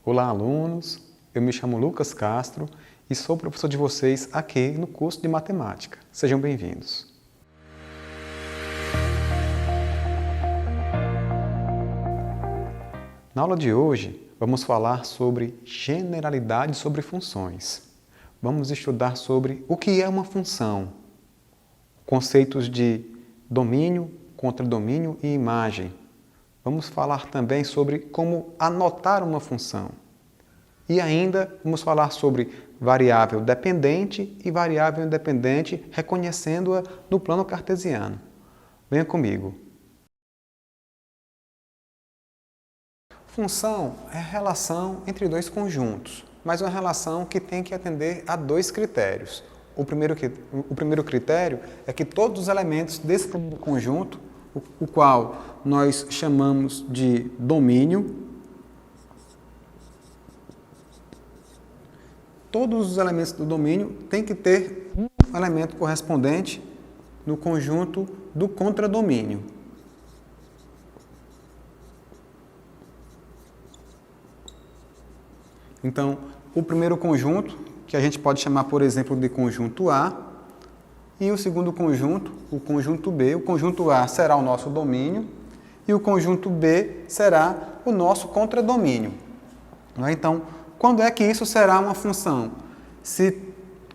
Olá, alunos! Eu me chamo Lucas Castro e sou professor de vocês aqui no curso de Matemática. Sejam bem-vindos! Na aula de hoje, vamos falar sobre generalidades sobre funções. Vamos estudar sobre o que é uma função, conceitos de domínio, contradomínio e imagem. Vamos falar também sobre como anotar uma função. E ainda vamos falar sobre variável dependente e variável independente, reconhecendo-a no plano cartesiano. Venha comigo. Função é a relação entre dois conjuntos, mas uma relação que tem que atender a dois critérios. O primeiro critério é que todos os elementos desse conjunto, o qual nós chamamos de domínio, todos os elementos do domínio têm que ter um elemento correspondente no conjunto do contradomínio. Então, o primeiro conjunto, que a gente pode chamar, por exemplo, de conjunto A, e o segundo conjunto, o conjunto B. O conjunto A será o nosso domínio e o conjunto B será o nosso contradomínio. Então, quando é que isso será uma função? Se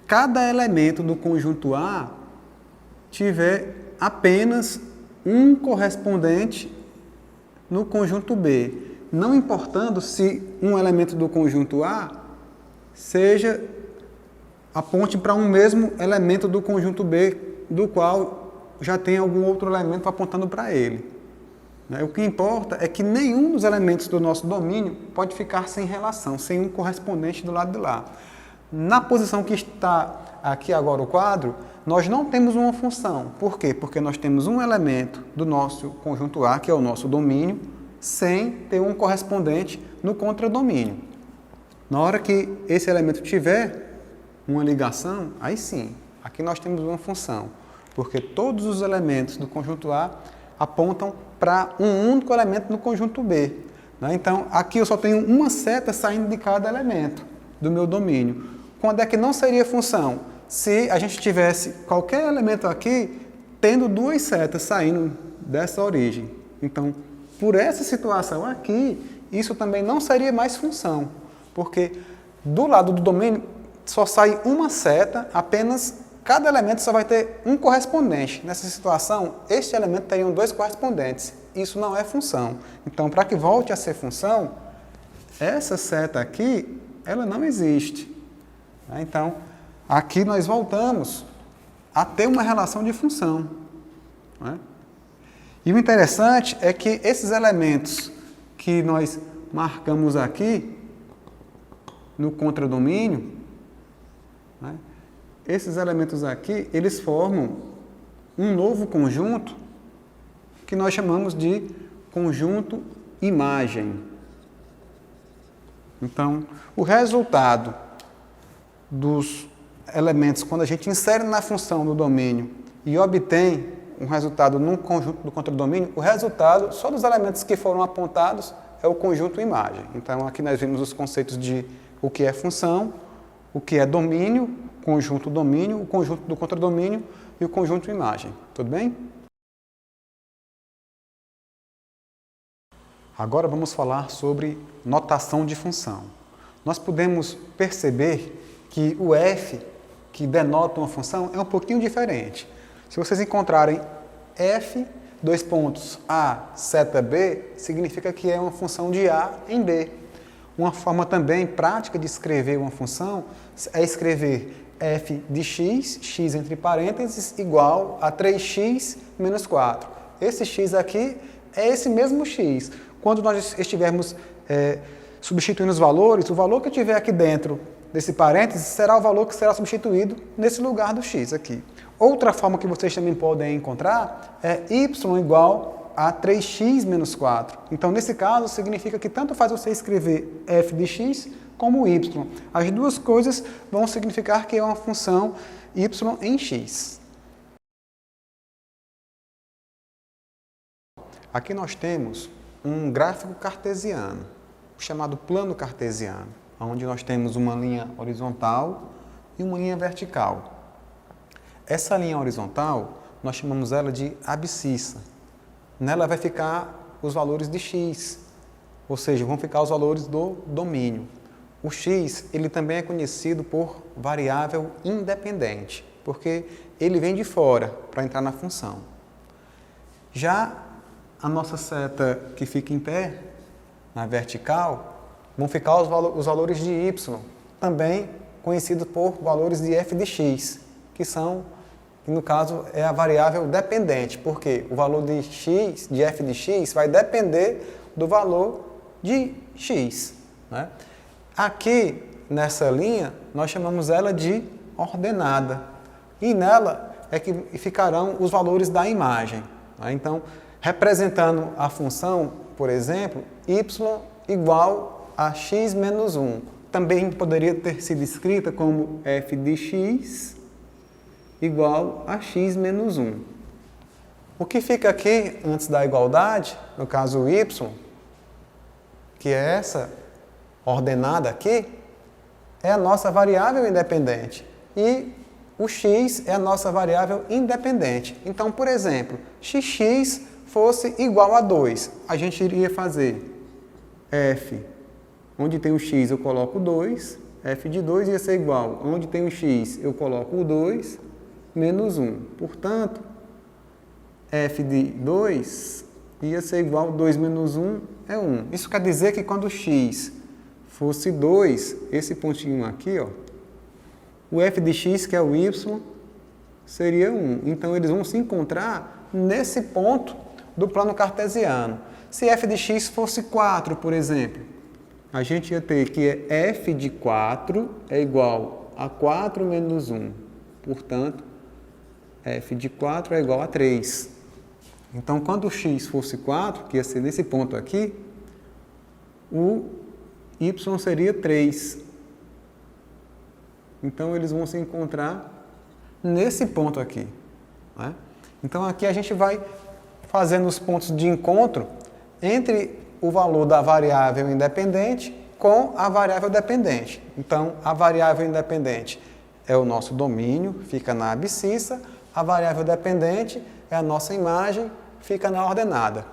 cada elemento do conjunto A tiver apenas um correspondente no conjunto B, não importando se um elemento do conjunto A aponte para um mesmo elemento do conjunto B, do qual já tem algum outro elemento apontando para ele. O que importa é que nenhum dos elementos do nosso domínio pode ficar sem relação, sem um correspondente do lado de lá. Na posição que está aqui agora o quadro, nós não temos uma função. Por quê? Porque nós temos um elemento do nosso conjunto A, que é o nosso domínio, sem ter um correspondente no contradomínio. Na hora que esse elemento tiver uma ligação, aí sim, aqui nós temos uma função, porque todos os elementos do conjunto A apontam para um único elemento no conjunto B. Então, aqui eu só tenho uma seta saindo de cada elemento do meu domínio. Quando é que não seria função? Se a gente tivesse qualquer elemento aqui tendo duas setas saindo dessa origem. Então, por essa situação aqui, isso também não seria mais função, porque do lado do domínio só sai uma seta, apenas cada elemento só vai ter um correspondente. Nessa situação, este elemento teria dois correspondentes. Isso não é função. Então, para que volte a ser função, essa seta aqui, ela não existe. Então, aqui nós voltamos a ter uma relação de função. E o interessante é que esses elementos que nós marcamos aqui no contradomínio, esses elementos aqui, eles formam um novo conjunto que nós chamamos de conjunto imagem. Então, o resultado dos elementos, quando a gente insere na função do domínio e obtém um resultado num conjunto do contradomínio, o resultado, só dos elementos que foram apontados, é o conjunto imagem. Então, aqui nós vimos os conceitos de o que é função, o que é domínio, conjunto domínio, o conjunto do contradomínio e o conjunto imagem. Tudo bem? Agora vamos falar sobre notação de função. Nós podemos perceber que o f, que denota uma função, é um pouquinho diferente. Se vocês encontrarem f, dois pontos, a, seta b, significa que é uma função de a em b. Uma forma também prática de escrever uma função é escrever f de x, x entre parênteses, igual a 3x menos 4. Esse x aqui é esse mesmo x. Quando nós estivermos substituindo os valores, o valor que tiver aqui dentro desse parênteses será o valor que será substituído nesse lugar do x aqui. Outra forma que vocês também podem encontrar é y igual a 3x menos 4. Então, nesse caso, significa que tanto faz você escrever f de x como y. As duas coisas vão significar que é uma função y em x. Aqui nós temos um gráfico cartesiano. o chamado plano cartesiano, onde nós temos uma linha horizontal e uma linha vertical. Essa linha horizontal, nós chamamos ela de abscissa. Nela vai ficar os valores de x, ou seja, vão ficar os valores do domínio. O x, ele também é conhecido por variável independente, porque ele vem de fora para entrar na função. Já a nossa seta que fica em pé, na vertical, vão ficar os valores de y, também conhecido por valores de f de x, que no caso é a variável dependente, porque o valor de x, de f de x, vai depender do valor de x, né? Aqui, nessa linha, nós chamamos ela de ordenada, e nela é que ficarão os valores da imagem, né? Então, representando a função, por exemplo, y igual a x menos 1, também poderia ter sido escrita como f de x igual a x menos 1. O que fica aqui antes da igualdade, no caso y, que é essa ordenada aqui, é a nossa variável independente. E o x é a nossa variável independente. Então, por exemplo, xx fosse igual a 2, a gente iria fazer f, onde tem o x eu coloco 2, f de 2 ia ser igual, onde tem o x eu coloco o 2, menos 1. Portanto, f de 2 ia ser igual a 2 menos 1 é 1. Isso quer dizer que quando x fosse 2, esse pontinho aqui, ó, o f de x, que é o y, seria 1. Então, eles vão se encontrar nesse ponto do plano cartesiano. Se f de x fosse 4, por exemplo, a gente ia ter que f de 4 é igual a 4 menos 1. Portanto, f de 4 é igual a 3. Então, quando o x fosse 4, que ia ser nesse ponto aqui, o y seria 3. Então, eles vão se encontrar nesse ponto aqui, né? Então, aqui a gente vai fazendo os pontos de encontro entre o valor da variável independente com a variável dependente. Então, a variável independente é o nosso domínio, fica na abscissa. A variável dependente é a nossa imagem, fica na ordenada.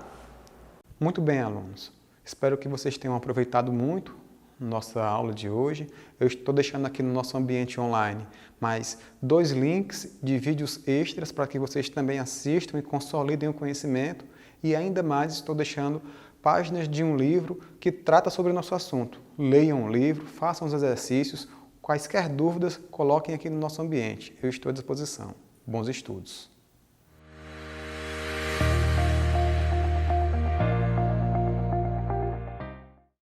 Muito bem, alunos. Espero que vocês tenham aproveitado muito nossa aula de hoje. Eu estou deixando aqui no nosso ambiente online mais 2 links de vídeos extras para que vocês também assistam e consolidem o conhecimento. E ainda mais estou deixando páginas de um livro que trata sobre o nosso assunto. Leiam o livro, façam os exercícios. Quaisquer dúvidas, coloquem aqui no nosso ambiente. Eu estou à disposição. Bons estudos!